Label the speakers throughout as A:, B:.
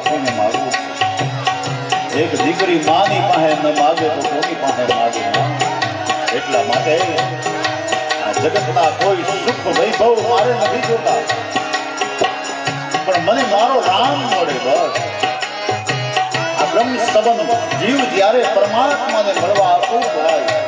A: બાપુને માગવું એક દીકરી માની પાસે ન માગે તો કોની પાસે માગે એટલા માટે આ જગતના કોઈ સુખ વૈભવ મારે નથી જોતા પણ મને મારો રામ મળે બસ આ બ્રહ્મ સંબંધ જીવ જ્યારે પરમાત્માને મળવા આપવું થાય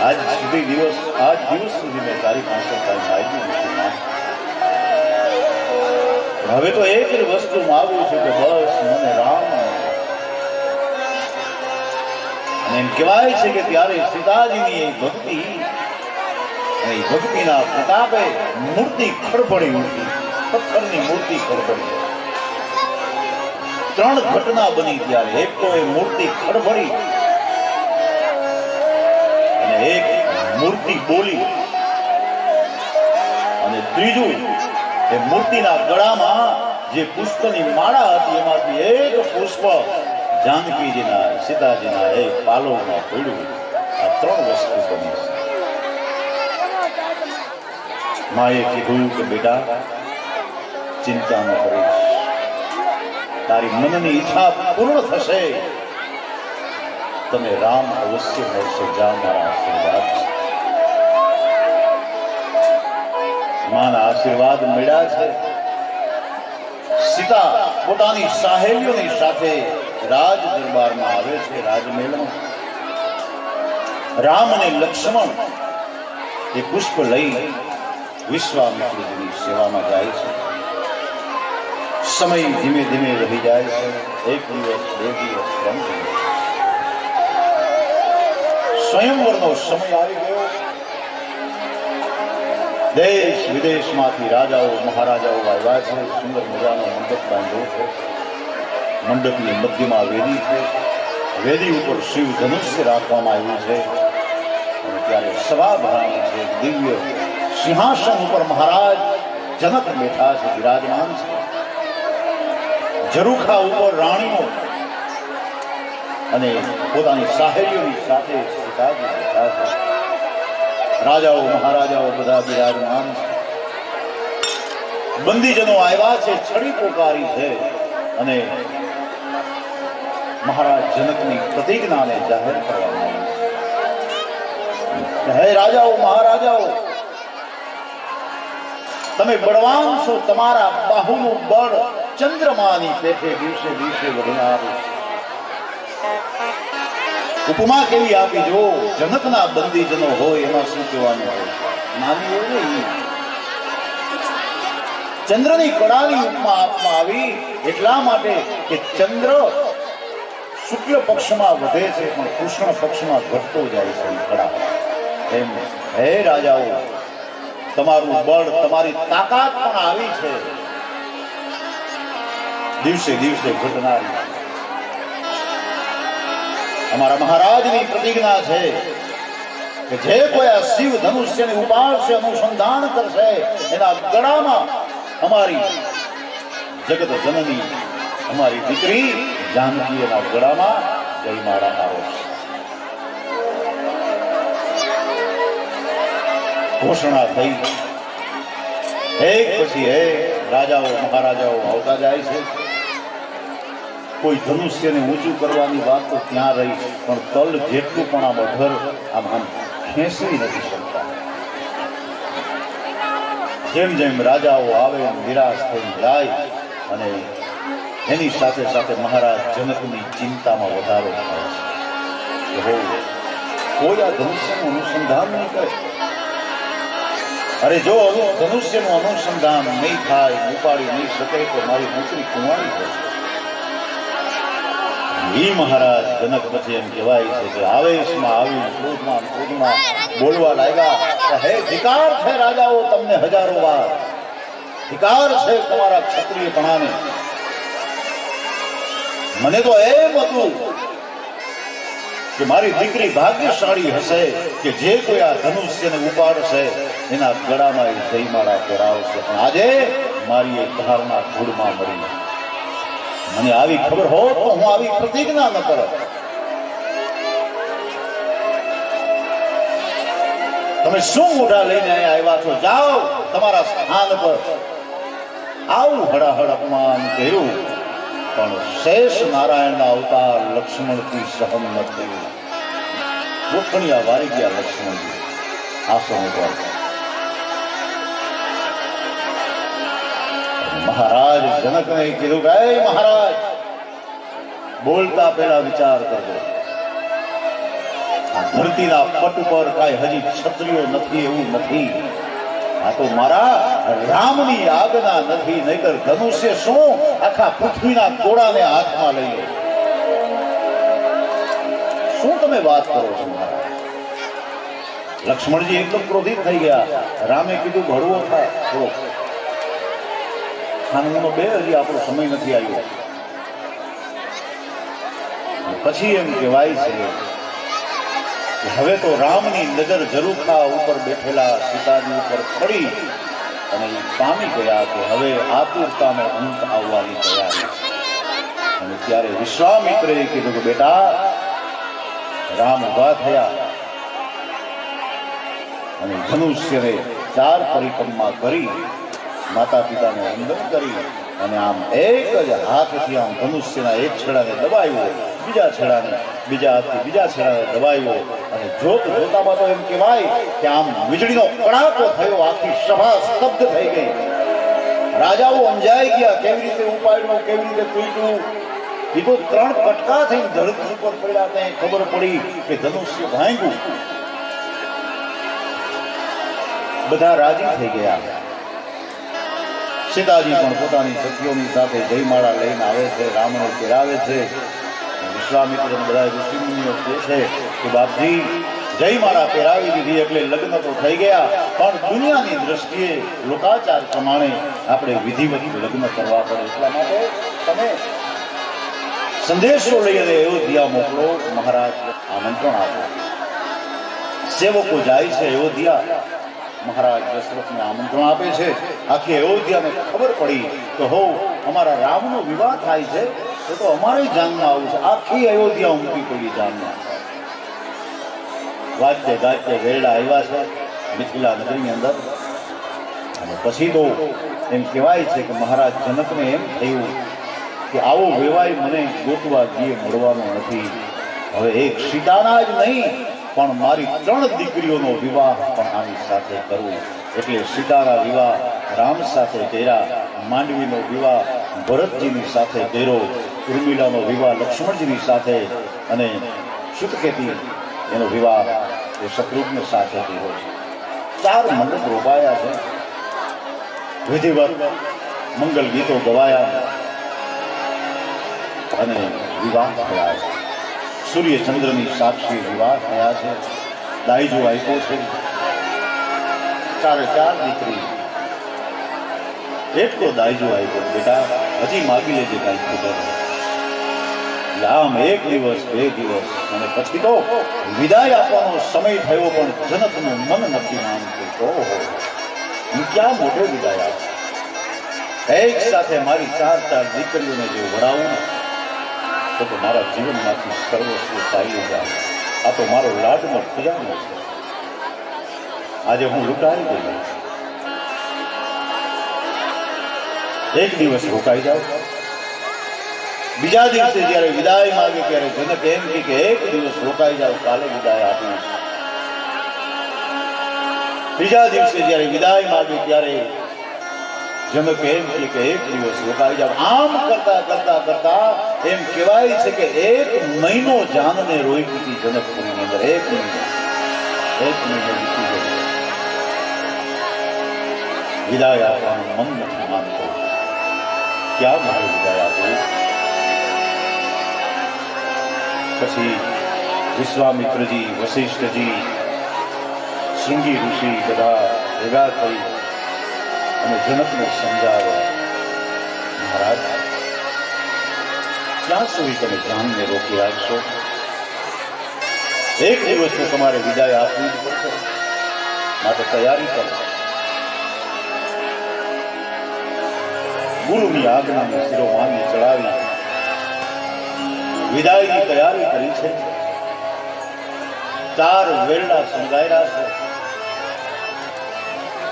A: आज दिवस सुधी में तारी पासे मांगी नहीं हवे तो एक वस्तु मांगू छे कि बस मने राम एम कहेवाय छे कि त्यारे सीताजीनी भक्ति भक्तिना प्रतापे मूर्ति खड़बड़ी उठी पत्थरनी मूर्ति खड़बड़ी त्रण घटना बनी त्यारे एक तो ए मूर्ति खड़बड़ी અને એક મૂર્તિ બોલી અને ત્રીજું એ મૂર્તિના ગળામાં જે પુષ્પની માળા હતી એમાંથી એક પુષ્પ જાનકીજીના સીતાજીના એક પાલવમાં પડ્યું આ ત્રણ વસ્તુ બની માએ કીધું કે બેટા ચિંતા ન કરીશ તારી મનની ઈચ્છા પૂર્ણ થશે તમે રામ અવશ્ય મળશે જા મારા આશીર્વાદ માના આશીર્વાદ મળ્યા છે સીતા પોતાની સહેલીઓની સાથે રાજ દરબારમાં આવે છે રાજમહેલમાં રામ અને લક્ષ્મણ એ પુષ્પ લઈ વિશ્વામિત્રજીની સેવામાં જાય છે. સમય ધીમે ધીમે વહી જાય છે. 1 દિવસ, 2 દિવસ, 3 દિવસ, સ્વયંવરનો સમય આવી ગયો. દેશ વિદેશમાંથી રાજાઓ મહારાજાઓ આવ્યા છે. સુંદર મજાનો મંડપ બાંધ્યો છે. મંડપની મધ્યમાં વેદી છે. વેદી ઉપર શિવ ધનુષ્ય રાખવામાં આવ્યું છે. અને ત્યારે સભા ભરાણી છે. દિવ્ય સિંહાસન ઉપર મહારાજ જનક બેઠા છે, વિરાજમાન છે. ઝરૂખા ઉપર રાણીઓ અને પોતાની સાહેલીઓની સાથે સીતાજી બેઠા છે. રાજાઓ મહારાજાઓ બધા બિરાજમાન છે. બંદીજનો આવ્યા છે, છડી પોકારી છે અને મહારાજ જનકની પ્રતિજ્ઞાને જાહેર કરવામાં આવી છે. હે રાજાઓ મહારાજાઓ, તમે બળવાન છો. તમારા બાહુનું બળ ચંદ્રમાની પેઠે દિવસે દિવસે વધનારું. ઉપમા કેવી આપી જો, જનકના બંદીજનો હોય એમાં શું કહેવાનું હોય? નાની હોય નહીં. ચંદ્રની કળાની ઉપમા આપવામાં આવી એટલા માટે કે ચંદ્ર શુક્લ પક્ષમાં વધે છે પણ કૃષ્ણ પક્ષમાં ઘટતો જાય છે. કળા એમ હે રાજાઓ, તમારું બળ, તમારી તાકાત પણ આવી છે, દિવસે દિવસે ઘટનારી. અમારા મહારાજની પ્રતિજ્ઞા છે કે જે કોઈ આ શિવ ધનુષ્યને ઉપાડશે, અનુસંધાન કરશે, એના ગળામાં અમારી જગત જનની અમારી દીકરી જાનકી એના ગળામાં જયમાળા આરોપશે. ઘોષણા થઈ. એક પછી એક રાજાઓ મહારાજાઓ આવતા જાય છે. કોઈ ધનુષ્યને ઊંચું કરવાની વાત તો ત્યાં રહી, પણ તલ જેટલું પણ આમ અધર આમ ખેંચી નથી શકતા. જેમ જેમ રાજાઓ આવે નિરાશ થઈ જાય અને એની સાથે સાથે મહારાજ જનકની ચિંતામાં વધારો થાય છે. કોઈ આ ધનુષ્યનું અનુસંધાન નહીં કરે. અરે જો ધનુષ્યનું અનુસંધાન નહીં થાય, ઉપાડી નહીં શકે તો મારી દીકરી કુંવારી થશે. એ મહારાજ જનક પછી એમ કહેવાય છે કે આવેશમાં આવી ક્રોધમાં બોલવા લાગ્યા, હે ધિકાર છે રાજાઓ તમને હજારો વાર, ધિકાર છે તમારા ક્ષત્રિયપણાને. મને તો એમ હતું કે મારી દીકરી ભાગ્યશાળી હશે કે જે કોઈ આ ધનુષ્યને ઉપાડશે એના ગળામાં એ જયમાળા પહેરાવશે. પણ આજે મારી એ ધારના ધૂળમાં મરી. મને આવી ખબર હોત તો હું આવી પ્રતિજ્ઞા ન કરત. તમે શું મોઢા લઈને આવ્યા છો? જાઓ તમારા સ્થાન પર. આવું હડાહડ અપમાન કર્યું પણ શેષ નારાયણના અવતાર લક્ષ્મણથી સહન ન થયું. ગોઠણિયા વારી ગયા લક્ષ્મણજી આસન ઉપર. મહારાજ જનકને કીધું કે હે મહારાજ, બોલતા પહેલા વિચાર કરજો. આ ધરતીના પટ પર કાંઈ હજી ક્ષત્રિયો નથી એવું નથી. આ તો મારા રામની આજ્ઞા નથી, નહીતર ધનુષ્ય શું આખા પૃથ્વીના ગોળાને હાથમાં લઈ લે. શું તમે વાત કરો છો મહારાજ? લક્ષ્મણજી એકદમ ક્રોધિત થઈ ગયા. રામે કીધું ભળવો થાય થોડો ખાનગીનો બે, હજી આપણો સમય નથી આવ્યો. પછી એમ કહેવાય છે કે હવે તો રામની નજર ઝરૂખા ઉપર બેઠેલા સીતાજી ઉપર પડી અને એ પામી ગયા કે હવે આતુરતાનો અંત આવવાની તૈયારી. અને ત્યારે વિશ્વામિત્રે કીધું કે બેટા, રામ ઉભા થયા અને ધનુષ્યને 4 પરિક્રમા કરી માતા પિતાને વંદન કરી અને આમ એક જ હાથથી આમ ધનુષ્યના એક છેડાને દબાવ્યો, બીજા છેડાને બીજા હાથથી બીજા છેડાને દબાવ્યો અને જોત જોતામાં તો એમ કહેવાય કે આમ વીજળીનો કડાકો થયો. આખી સભા સ્તબ્ધ થઈ ગઈ. રાજાઓ અંજાઈ ગયા, કેવી રીતે ઉપાડ્યું, કેવી રીતે તૂટ્યું. એ તો 3 કટકા થઈને ધરતી ઉપર પડ્યા. ત્યાં ખબર પડી કે ધનુષ્ય ભાંગ્યું. બધા રાજી થઈ ગયા. સીતાજી પણ પોતાની સખીઓની સાથે જયમાળા લઈને આવે છે, રામને તેરાવે છે. વિશ્વામિત્ર બધા ઋષિમુનિઓ કહે છે કે બાપજી જયમાળા પહેરાવી દીધી એટલે લગ્ન તો થઈ ગયા, પણ દુનિયાની દ્રષ્ટિએ લોકાચાર પ્રમાણે આપણે વિધિવત લગ્ન કરવા પડે, એટલા માટે તમે સંદેશો લઈ અને અયોધ્યા મોકલો. મહારાજ આમંત્રણ આપો. સેવકો જાય છે અયોધ્યા. મહારાજ દશરથને આમંત્રણ આપે છે. આખી અયોધ્યાને ખબર પડી કે હો અમારા રામનો વિવાહ થાય છે, તો અમારે જાનમાં આવું છે. આખી અયોધ્યા ઉમટી પડી જાનમાં. વાજતે ગાજતે વેરડા આવ્યા છે મિથિલા નગરીની અંદર. અને પછી તો એમ કહેવાય છે કે મહારાજ જનકને એમ થયું કે આવો વેવાય મને ગોતવા ગીએ મળવાનો નથી. હવે એક સીતાના જ નહીં પણ મારી 3 દીકરીઓનો વિવાહ પણ આની સાથે કરવું. એટલે સીતાના વિવાહ રામ સાથે કર્યા, માંડવીનો વિવાહ ભરતજીની સાથે કર્યો, ઉર્મિલાનો વિવાહ લક્ષ્મણજીની સાથે, અને સુતકેતી એનો વિવાહ એ શત્રુઘ્ન સાથે કર્યો છે. 4 મંડપ રોપાયા છે, વિધિવત મંગલ ગીતો ગવાયા અને વિવાહ થયા છે. સૂર્ય ચંદ્રની સાક્ષી વિવાહ થયા છે. દાઈજો આપ્યો છે. 4 દીકરી. એટલો દાઈજો આપ્યો બેટા, હજી માગી લેજે કાંઈ ખબર. આમ 1 દિવસ 2 દિવસ અને પછી તો વિદાય આપવાનો સમય થયો, પણ જનકનું મન નથી માનતું. ઓહો, હું ક્યાં મોટો વિદાય આપું? એક સાથે મારી 4 દીકરીઓને જો વડાવું તો મારા જીવનમાંથી સર્વસ્વ ચાલી જાય. આ તો મારો લાડનો ખજાનો છે. આજે હું લૂંટાઈ ગયો. 1 દિવસ રોકાઈ જાવ. બીજા દિવસે જયારે વિદાય માંગે ત્યારે જનક એમ કે 1 દિવસ રોકાઈ જાવ, કાલે વિદાય આપીશ. બીજા દિવસે જયારે વિદાય માંગે ત્યારે જનક એમ કે 1 દિવસ રોકાઈ જાવ. આમ કરતા કરતા કરતા એમ કહેવાય છે કે 1 મહિનો જાનને રોકી હતી જનકપુરીની અંદર. 1 મહિનો વીતી ગયો. વિદાય આપવાનું મન નથી માનતો. ક્યાં મારે વિદાય આપવું? પછી વિશ્વામિત્રજી, વશિષ્ઠજી, શૃંગી ઋષિ બધા ભેગા થઈ અને જનકને સમજાવે, મહારાજ ક્યાં સુધી તમે જાનને રોકી રાખશો? 1 દિવસ તો તમારે વિદાય આપવી જ પડશે, માટે તૈયારી કરો. ગુરુની આજ્ઞાને શિરોમાની ચડાવી વિદાયની તૈયારી કરી છે. 4 વેરડા સમજાયેલા છે.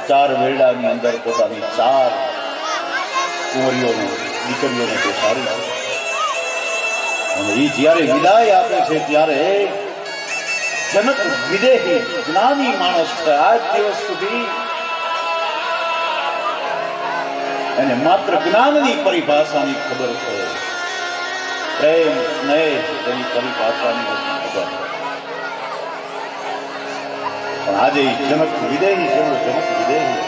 A: 4 વેરડાની અંદર પોતાની 4 કુંવરીઓને, દીકરીઓને બેસાડી છે. અને એ જ્યારે વિદાય આપે છે ત્યારે જનક વિદેહી જ્ઞાની માણસ છે. આજ દિવસ સુધી એને માત્ર જ્ઞાનની પરિભાષાની ખબર છે. પ્રેમ, સ્નેહ એની પરિભાષાની ખબર. પણ આજે જનક વિદેહી છે. જનક વિદેહી